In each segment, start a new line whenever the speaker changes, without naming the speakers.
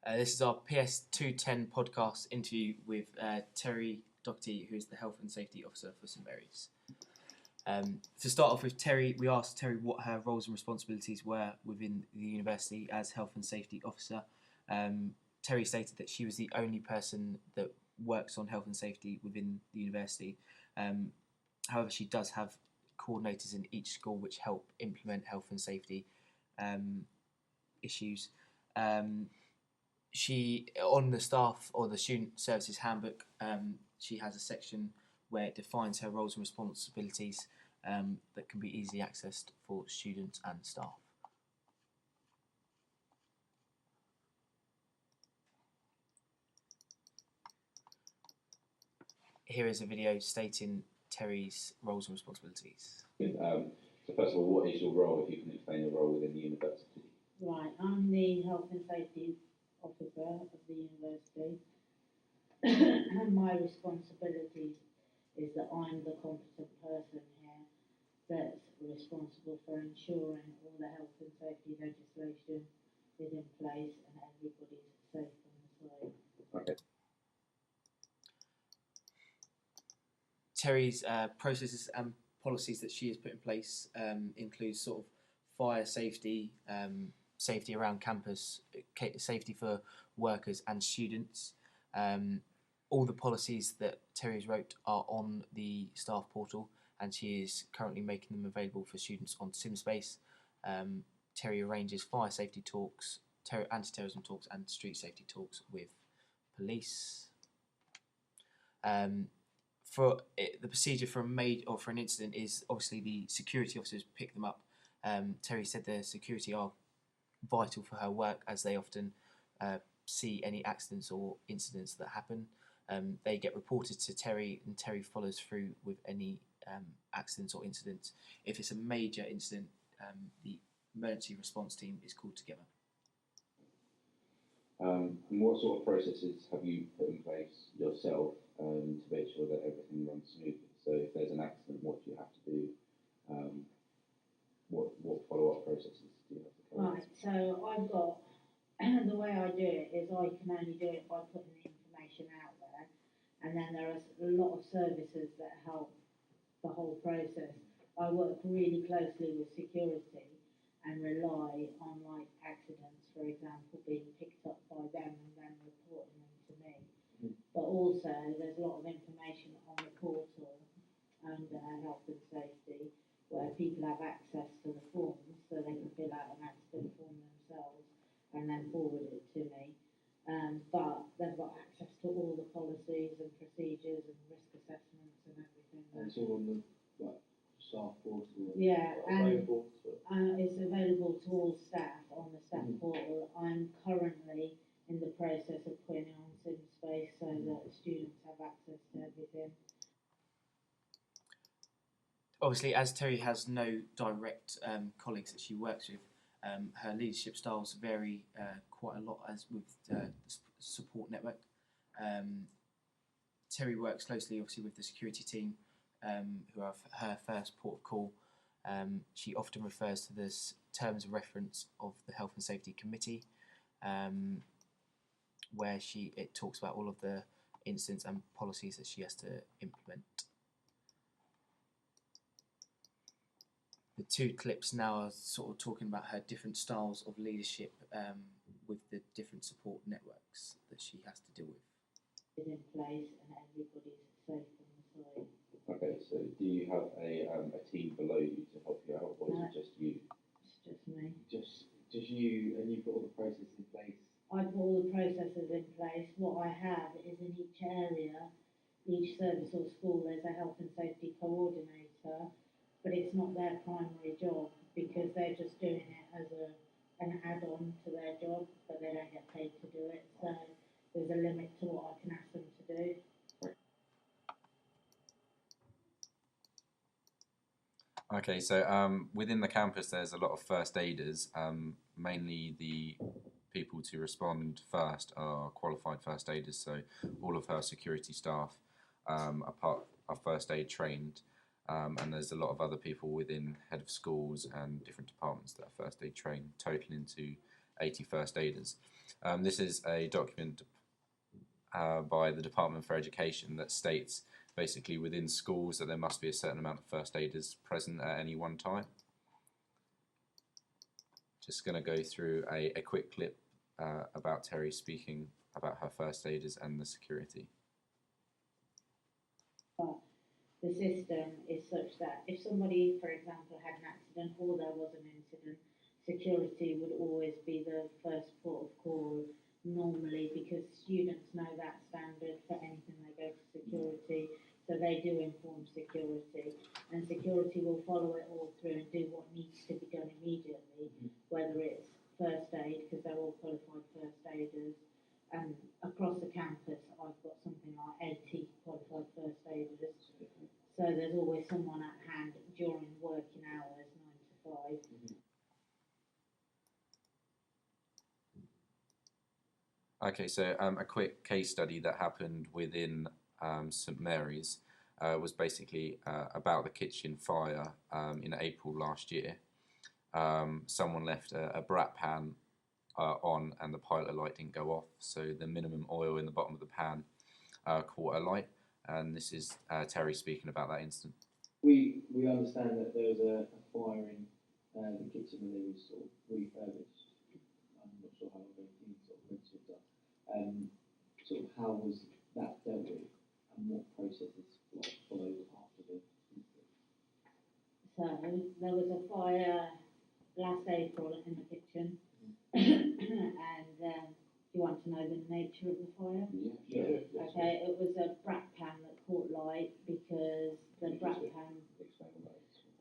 This is our PS210 podcast interview with Terry Doherty, who is the Health and Safety Officer for St Mary's. To start off with Terry, we asked Terry what her roles and responsibilities were within the university as Health and Safety Officer. Terry stated that she was the only person that works on health and safety within the university. However, she does have coordinators in each school which help implement health and safety issues. She, on the staff or the student services handbook, she has a section where it defines her roles and responsibilities that can be easily accessed for students and staff. Here is a video stating Terry's roles and responsibilities.
So first of all, what is your role, if you can explain your role within the university?
Right, I'm the Health and Safety Officer of the university and my responsibilities is that I'm the competent person here that's responsible for ensuring all the health and safety legislation is in place and everybody's safe on the site.
Okay.
Terry's processes and policies that she has put in place include sort of fire safety, safety around campus, safety for workers and students. All the policies that Terry's wrote are on the staff portal, and she is currently making them available for students on SimSpace. Terry arranges fire safety talks, anti-terrorism talks, and street safety talks with police. For the procedure for an incident is obviously the security officers pick them up. Terry said the security are vital for her work as they often see any accidents or incidents that happen. They get reported to Terry, and Terry follows through with any accidents or incidents. If it's a major incident, the emergency response team is called together.
And what sort of processes have you put in place yourself to make sure that everything runs smoothly? So if there's an accident, what do you have to do? What follow-up processes do you have to follow?
Right, so I've got, the way I do it is I can only do it by putting the information out there, and then there are a lot of services that help the whole process. I work really closely with security and rely on like accidents, for example, being picked up by them and then reporting them to me. But also there's a lot of information on the portal under health and safety where people have access to the forms so they can fill out an accident form themselves and then forward it to me. But they've got access to all the policies and procedures and risk assessments and everything.
And it's all on the staff portal.
Yeah, and
available
it's available to all staff on the staff portal. I'm currently in the process of putting it on SimSpace so that students have access to everything.
Obviously, as Terry has no direct colleagues that she works with, her leadership styles vary quite a lot as with the support network. Terry works closely, obviously, with the security team, who are her first port of call. She often refers to the terms of reference of the Health and Safety Committee, where it talks about all of the incidents and policies that she has to implement. The two clips now are sort of talking about her different styles of leadership with the different support networks that she has to deal with.
Is in place and everybody's safe on the site.
Okay, so do you have a team below you to help you out, or is it just you?
It's just me.
Just you, and you've got all the processes in place.
I put all the processes in place. What I have is in each area, each service or school, there's a health and safety coordinator, but it's not their primary job because they're just doing it as an add-on to their job, but they don't get paid to do it. So there's a limit to what I can ask them to do.
Okay, so within the campus there's a lot of first aiders. Mainly the people to respond first are qualified first aiders, so all of her security staff are first aid trained, and there's a lot of other people within head of schools and different departments that are first aid trained, totaling to 80 first aiders. This is a document by the Department for Education that states basically within schools that there must be a certain amount of first aiders present at any one time. Just going to go through a quick clip about Terry speaking about her first aiders and the security.
The system is such that if somebody, for example, had an accident or there was an incident, security would always be the first port of call normally, because students know that standard for anything they go to security, so they do inform security, and security will follow it all through and do what needs to be done immediately, whether it's first aid, because they're all qualified first aiders, and across the campus I've got something like 80 qualified first aiders, so there's always someone at hand during working hours, 9 to 5.
Okay, so a quick case study that happened within St Mary's was basically about the kitchen fire in April last year. Someone left a brat pan on and the pilot light didn't go off, so the minimum oil in the bottom of the pan caught a light, and this is Terry speaking about that incident.
We understand that there was a fire in the kitchen when it was sort of refurbished. I'm not sure how long the sort of prints were done. Sort of how was that dealt with, and what processes followed after the incident?
So there was a fire last April in the kitchen, and do you want to know the nature of the fire?
Yeah.
Okay, it was a brat pan that caught light because the brat pan,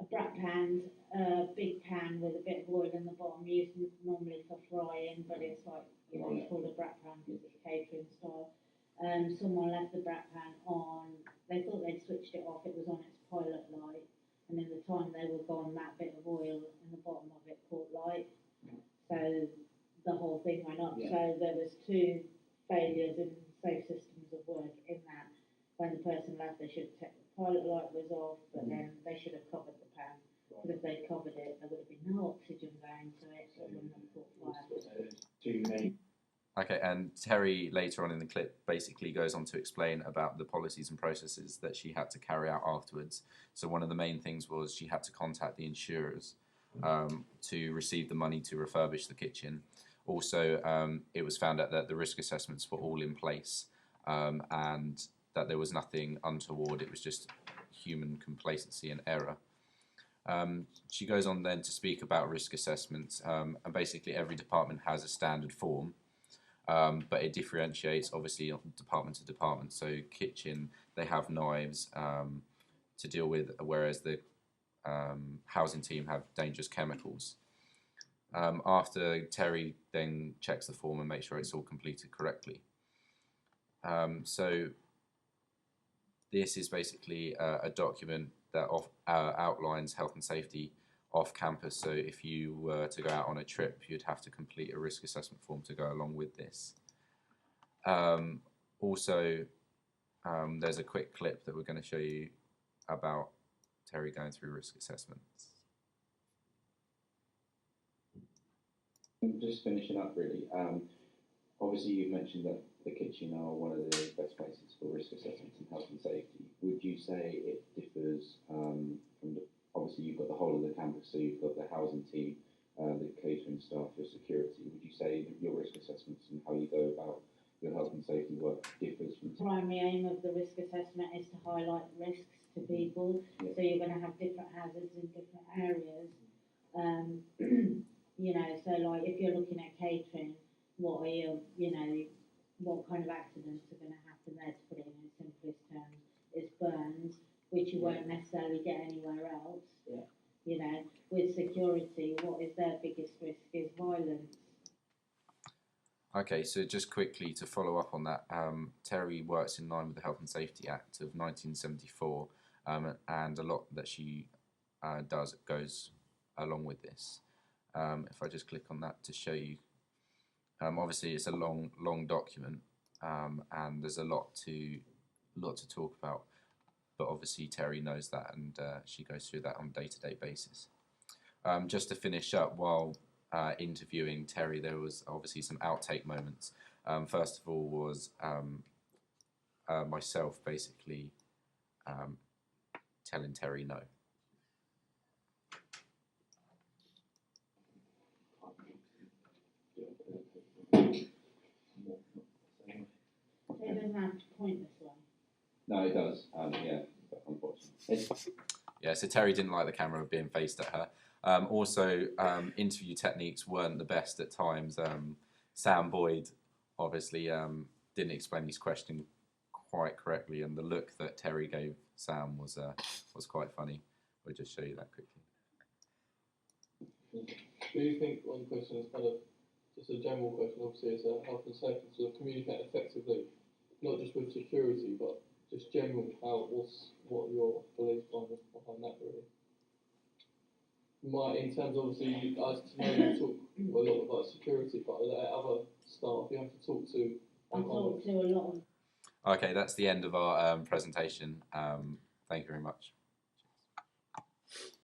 a brat pan's a big pan with a bit of oil in the bottom, used normally for frying, but it's like, you know, it's called a brat pan because it's catering style. Someone left the brat pan on, they thought they'd switched it off, it was on its pilot light, and in the time they were gone, that bit of oil in the bottom of it caught light, so the whole thing went up. So there was 2 failures in safe systems of work in that when the person left, they should have checked the pilot light was off, but then they should have covered the pan, because if they'd covered it, there would have been no oxygen going to it, so it wouldn't have caught fire.
Two main.
Okay, and Terry later on in the clip basically goes on to explain about the policies and processes that she had to carry out afterwards. So one of the main things was she had to contact the insurers to receive the money to refurbish the kitchen. Also, it was found out that the risk assessments were all in place and that there was nothing untoward, it was just human complacency and error. She goes on then to speak about risk assessments, and basically every department has a standard form. But it differentiates obviously department to department. So kitchen, they have knives to deal with, whereas the housing team have dangerous chemicals. After Terry then checks the form and makes sure it's all completed correctly. So this is basically a document that outlines health and safety off campus, so if you were to go out on a trip, you'd have to complete a risk assessment form to go along with this. Also, there's a quick clip that we're going to show you about Terry going through risk assessments.
Just finishing up really, obviously you've mentioned that the kitchen are one of the best places for risk assessments and health and safety. Would you say it differs from the, obviously you've got the whole of the campus, so you've got the housing team, the catering staff, your security. Would you say your risk assessments and how you go about your health and safety work differs from?
The primary aim of the risk assessment is to highlight risks to people, so you're going to have different hazards in different areas. You know, so like if you're looking at catering, what are you, you know, what kind of accidents are going to happen there, to put it in its simplest terms, is burns, which you won't necessarily get anywhere else. You know, with security, what is their biggest risk is violence.
Okay, so just quickly to follow up on that, Terry works in line with the Health and Safety Act of 1974, and a lot that she does goes along with this. If I just click on that to show you, obviously it's a long document, and there's a lot to talk about, but obviously Terry knows that, and she goes through that on a day-to-day basis. Just to finish up, while interviewing Terry, there was obviously some outtake moments. First of all was myself basically telling Terry no.
It doesn't have to point this way.
No, it does. Yeah, unfortunately.
Yeah, so Terry didn't like the camera being faced at her. Also, interview techniques weren't the best at times. Sam Boyd obviously didn't explain his question quite correctly, and the look that Terry gave Sam was quite funny. We'll just show you that quickly.
Do you think, one question is kind of just a general question, obviously it's a health and safety, to communicate effectively, not just with security, but just general, what your beliefs behind that really? In terms of, obviously, I know you talk a lot about security, but are there other staff you have to talk to?
I talk to a lot of.
Okay, that's the end of our presentation. Thank you very much.